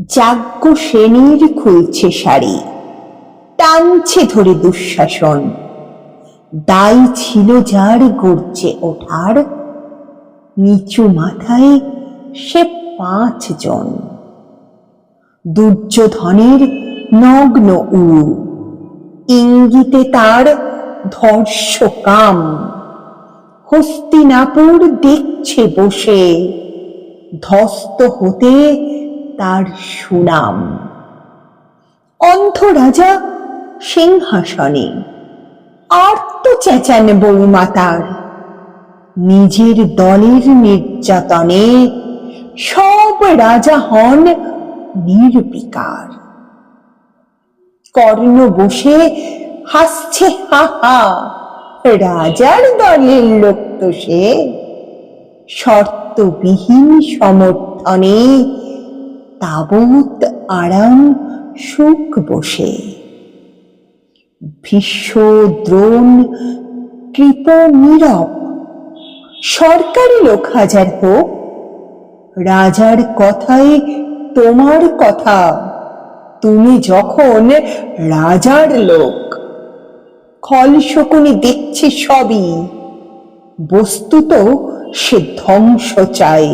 যাজ্ঞ শ্রেণীর খুলছে শাড়ি, টানছে ধরে দুঃশাসন। দায় ছিল যার গর্জে ওঠার, নিচু মাথায় সে 5 জন। দুর্যোধনের নগ্ন উরু, ইঙ্গিতে তার ধর্ষকাম। হস্তিনাপুর দেখছে বসে, ধস্ত হতে তার সুনাম। অন্ধ রাজা সিংহাসনে, আর্ত চেঁচান বৌমা তার। নিজের দলের নির্যাতনে সব রাজা হন নির্বিকার। কর্ণ বসে হাসছে হা হা, রাজার দলের লোক তো সে। শর্তবিহীন সমর্থনে তাবৎ আরাম সুখ বসে। ভীষ্ম, দ্রোণ, কৃপ, নীরব, সরকারি লোক হাজার হোক, রাজার কথায় তোমার কথা, তুমি যখন রাজার লোক। খল শকুনি দেখছে সবই, বস্তুত সে ধ্বংস চাই।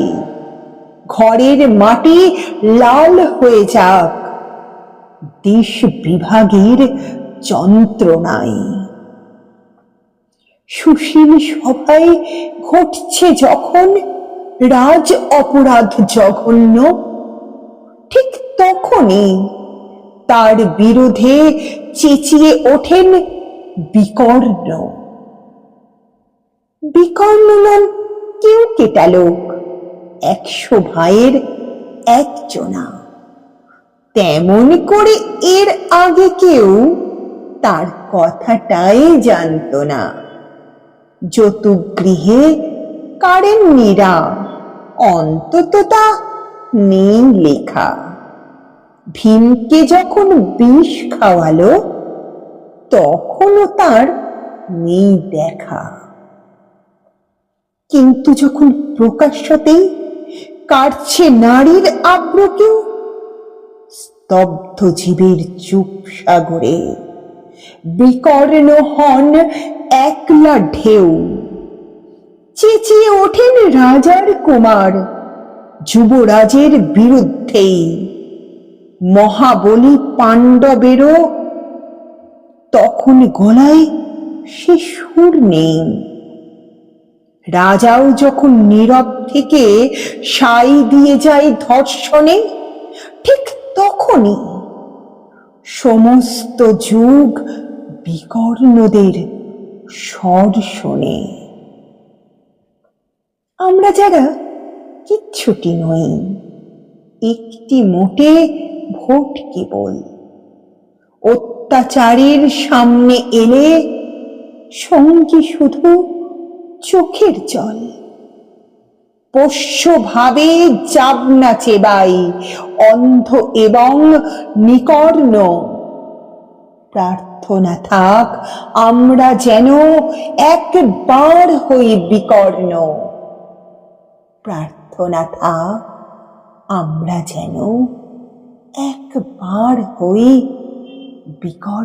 ঘরের মাটি লাল হয়ে যাক, দেশ বিভাগের যন্ত্রণায়। সুশীল সভায় ঘটছে যখন রাজ অপরাধ জঘন্য, ঠিক তখনই তার বিরুদ্ধে চেঁচিয়ে ওঠেন বিকর্ণ। বিকর্ণ নন কেউ কেটা লোক, 100 ভাইয়ের একজনা। তেমন করে এর আগে কেউ তার কথাটাই জানত না। যতুগৃহে কারেন্নিরা, অন্তত তা নেই লেখা। ভীমকে যখন বিষ খাওয়ালো, তখনও তার নেই দেখা। কিন্তু যখন প্রকাশ্যতেই কাটছে নারীর আব্রকেও, স্তব্ধ জীবের চুপ সাগরে বিকর্ণ হন একলা ঢেউ। চেঁচিয়ে ওঠেন রাজার কুমার, যুবরাজের বিরুদ্ধেই। মহাবলী পাণ্ডবেরও তখন গলায় সে সুর নেই। রাজাও যখন নীরব থেকে সাই দিয়ে যায় ধর্ষণে, ঠিক তখনই সমস্ত যুগ বিকর্ণদের স্বর শোনে। আমরা যারা কিচ্ছুটি নই, একটি মোটে ভোট কেবল। অত্যাচারের সামনে এলে সঙ্গী শুধু চোখের জল। পোষ্য ভাবে যাবনা চেবাই, অন্ধ এবং নিকর্ণ। প্রার্থনা থাক আমরা যেন একবার হই বিকর্ণ। প্রার্থনা থাক আমরা যেন একবার হই বিকর্ণ।